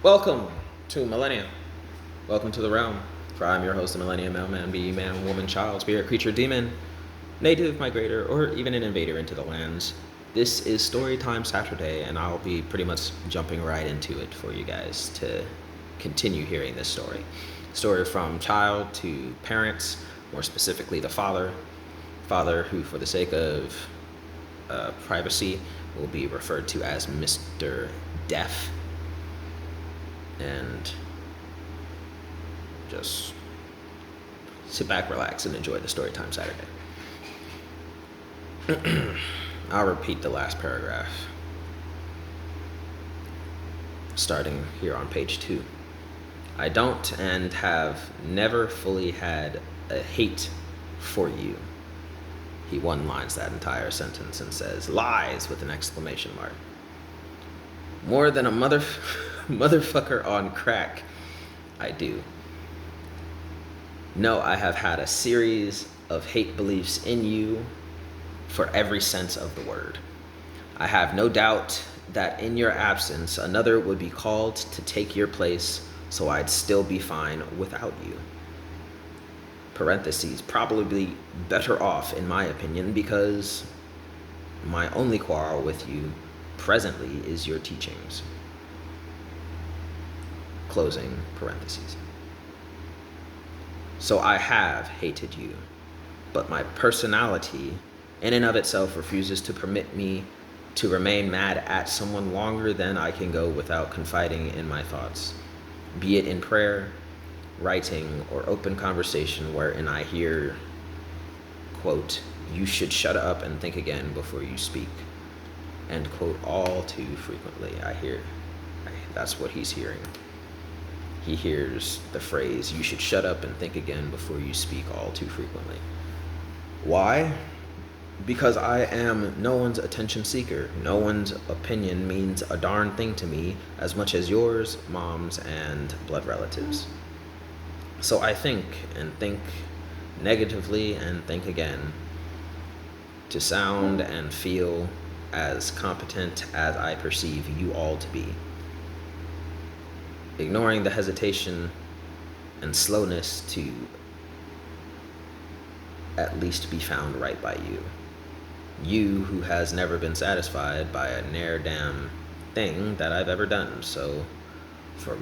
Welcome to Millennium. Welcome to the realm. For I'm your host, the Millennium Mailman, be man, woman, child, spirit, creature, demon, native, migrator, or even an invader into the lands. This is Storytime Saturday, and I'll be pretty much jumping right into it for you guys to continue hearing this story. Story from child to parents, more specifically the father. Father who, for the sake of privacy, will be referred to as Mr. Deaf. And just sit back, relax, and enjoy the Storytime Saturday. I'll repeat the last paragraph, starting here on page 2. I don't and have never fully had a hate for you. He one-lines that entire sentence and says, lies, with an exclamation mark. More than a motherfucker on crack, I do. No, I have had a series of hate beliefs in you for every sense of the word. I have no doubt that in your absence, another would be called to take your place, so I'd still be fine without you. Parentheses, probably better off in my opinion, because my only quarrel with you presently is your teachings. Closing parentheses. So I have hated you, but my personality in and of itself refuses to permit me to remain mad at someone longer than I can go without confiding in my thoughts, be it in prayer, writing, or open conversation wherein I hear, quote, you should shut up and think again before you speak, end quote, all too frequently. That's what he's hearing. He hears the phrase, you should shut up and think again before you speak, all too frequently. Why? Because I am no one's attention seeker. No one's opinion means a darn thing to me as much as yours, mom's, and blood relatives. So I think and think negatively and think again to sound and feel as competent as I perceive you all to be, ignoring the hesitation and slowness to at least be found right by you. You who has never been satisfied by a ne'er damn thing that I've ever done. So for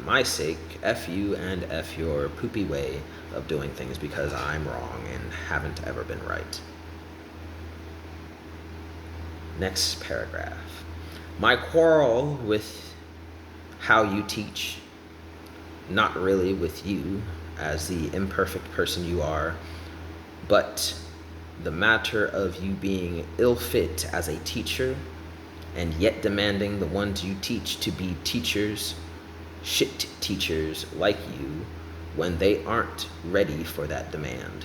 my sake, F you and F your poopy way of doing things, because I'm wrong and haven't ever been right. Next paragraph. My quarrel with how you teach, not really with you as the imperfect person you are, but the matter of you being ill fit as a teacher and yet demanding the ones you teach to be teachers, shit teachers like you, when they aren't ready for that demand.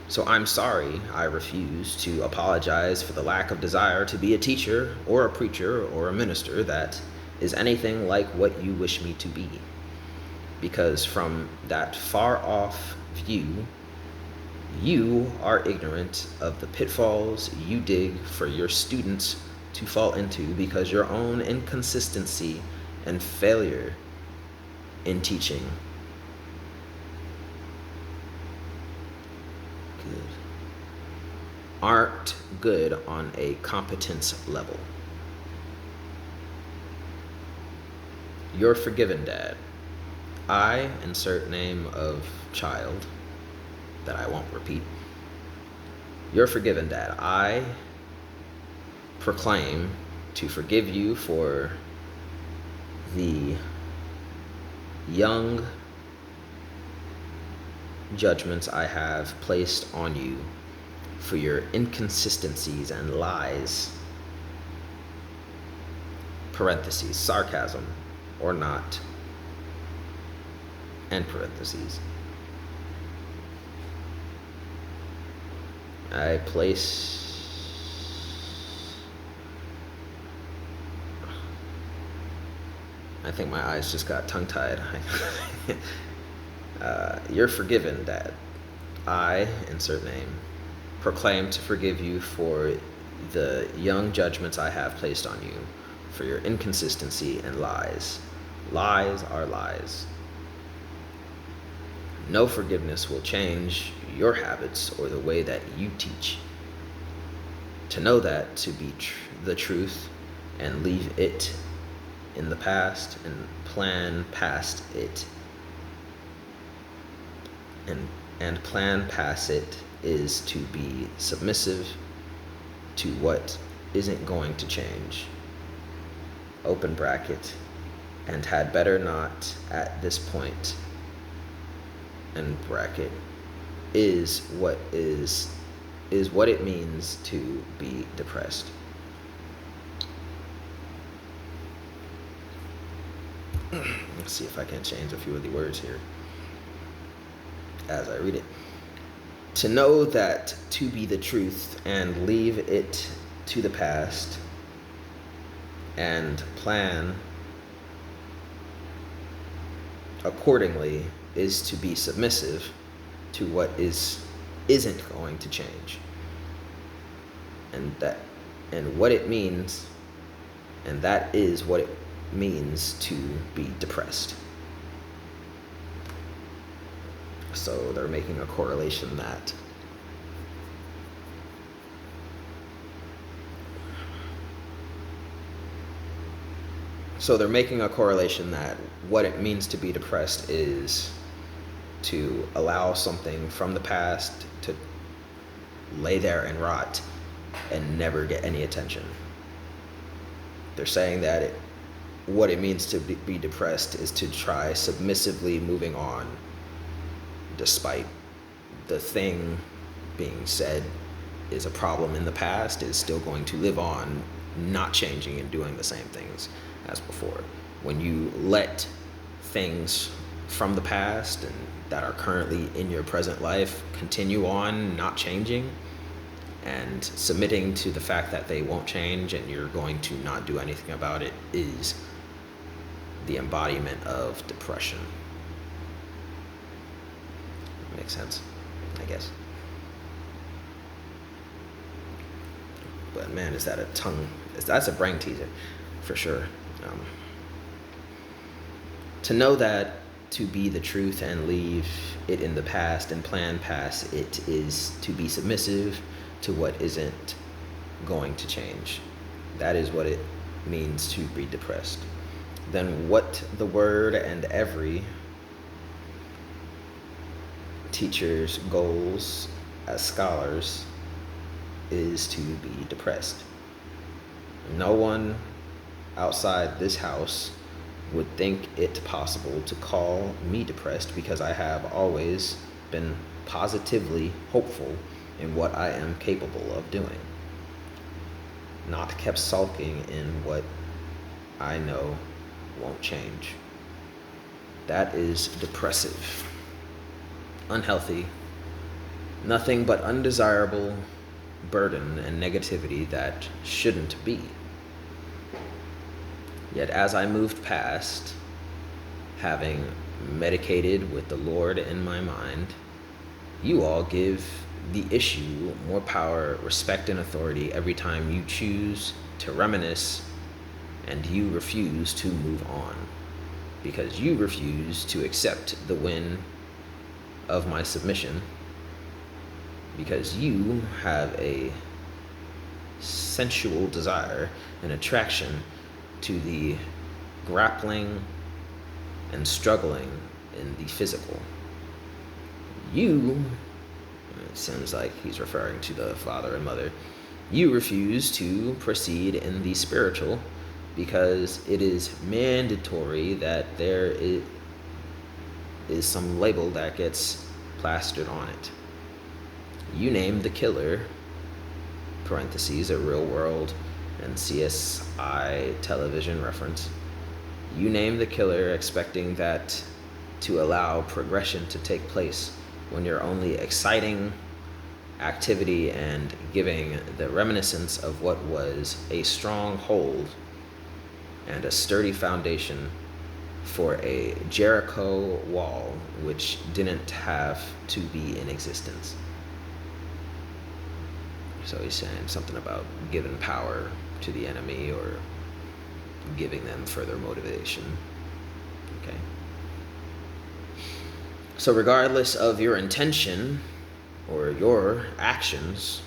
So I'm sorry I refuse to apologize for the lack of desire to be a teacher or a preacher or a minister that is anything like what you wish me to be. Because from that far off view, you are ignorant of the pitfalls you dig for your students to fall into because your own inconsistency and failure in teaching. Aren't good on a competence level. You're forgiven, Dad. I insert name of child that I won't repeat. You're forgiven, Dad. I proclaim to forgive you for the young judgments I have placed on you, for your inconsistencies and lies, parentheses, sarcasm or not, end parentheses. I think my eyes just got tongue-tied. You're forgiven, Dad. I, insert name, proclaim to forgive you for the young judgments I have placed on you, for your inconsistency and lies, Lies are lies. No forgiveness will change your habits or the way that you teach. To know that to be the truth and leave it in the past and plan past it and plan past it is to be submissive to what isn't going to change. Open bracket, and had better not at this point, end bracket, is what it means to be depressed. Let's see if I can change a few of the words here as I read it. To know that to be the truth and leave it to the past and plan accordingly is to be submissive to what isn't going to change. And what it means, and that is what it means to be depressed. So they're making a correlation that what it means to be depressed is to allow something from the past to lay there and rot and never get any attention. They're saying that what it means to be depressed is to try submissively moving on despite the thing being said is a problem in the past is still going to live on, not changing and doing the same things as before. When you let things from the past and that are currently in your present life continue on, not changing, and submitting to the fact that they won't change and you're going to not do anything about it, is the embodiment of depression. Makes sense, I guess. But man, is that that's a brain teaser for sure. To know that to be the truth and leave it in the past and plan past it is to be submissive to what isn't going to change. That is what it means to be depressed. Then what the word and every teacher's goals as scholars is to be depressed. No one outside this house would think it possible to call me depressed because I have always been positively hopeful in what I am capable of doing, not kept sulking in what I know won't change. That is depressive, unhealthy, nothing but undesirable burden and negativity that shouldn't be. Yet as I moved past, having medicated with the Lord in my mind, you all give the issue more power, respect, and authority every time you choose to reminisce and you refuse to move on, because you refuse to accept the win of my submission, because you have a sensual desire and attraction to the grappling and struggling in the physical. You, it seems like he's referring to the father and mother, you refuse to proceed in the spiritual because it is mandatory that there is some label that gets plastered on it. You name the killer, parentheses, a real world and CSI television reference. You name the killer expecting that to allow progression to take place when you're only exciting activity and giving the reminiscence of what was a strong hold and a sturdy foundation for a Jericho wall which didn't have to be in existence. So he's saying something about giving power to the enemy or giving them further motivation. Okay. So regardless of your intention or your actions,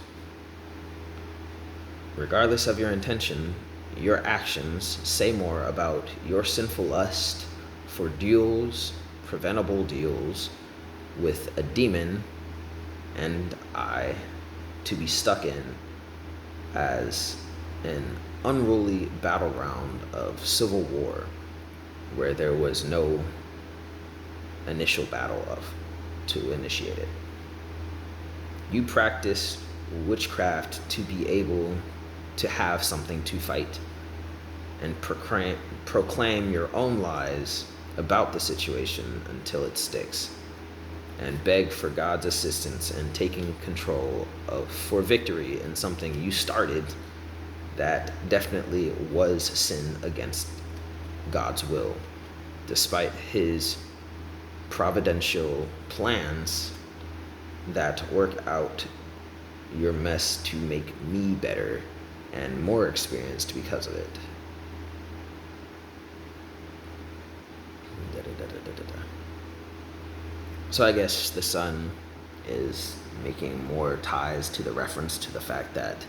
regardless of your intention, your actions say more about your sinful lust for deals, preventable deals, with a demon and I to be stuck in as an unruly battleground of civil war where there was no initial battle of to initiate it. You practice witchcraft to be able to have something to fight and proclaim your own lies about the situation until it sticks, and beg for God's assistance in taking control of for victory in something you started that definitely was sin against God's will, despite his providential plans that work out your mess to make me better and more experienced because of it. So I guess the son is making more ties to the reference to the fact that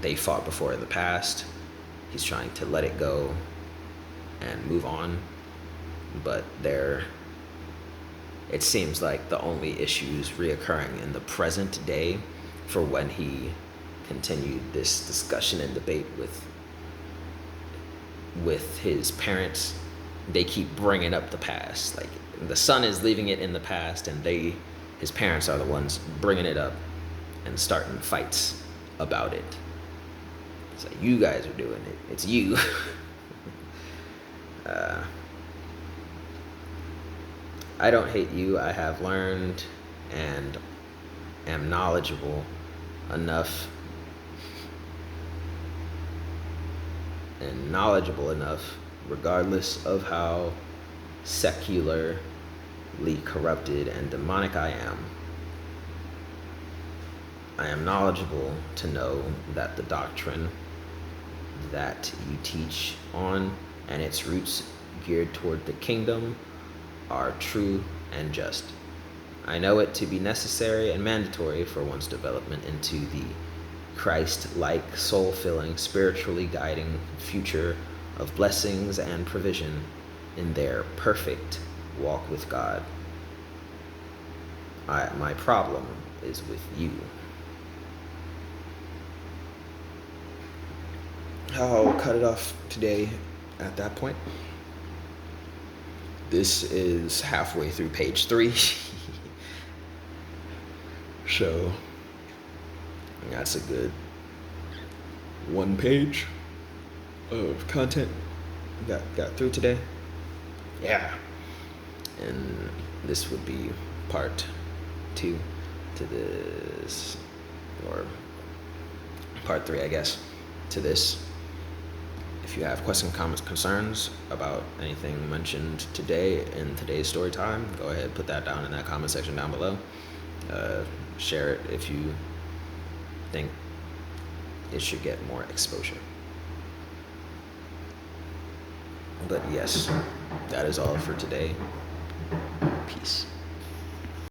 they fought before in the past. He's trying to let it go and move on, but it seems like the only issues reoccurring in the present day for when he continued this discussion and debate with his parents. They keep bringing up the past. Like the son is leaving it in the past, and his parents are the ones bringing it up and starting fights about it. It's like, you guys are doing it. It's you. I don't hate you. I have learned and am knowledgeable enough regardless of how secularly corrupted and demonic I am knowledgeable to know that the doctrine that you teach on and its roots geared toward the kingdom are true and just. I know it to be necessary and mandatory for one's development into the Christ-like, soul-filling, spiritually guiding future of blessings and provision in their perfect walk with God. My problem is with you. I'll cut it off today at that point. This is halfway through page 3. So that's a good 1 page of content got through today. Yeah. And this would be part 2 to this, or part 3, I guess, to this. If you have questions, comments, concerns about anything mentioned today in today's story time, go ahead, put that down in that comment section down below. Share it if you think it should get more exposure. But yes, that is all for today. Peace.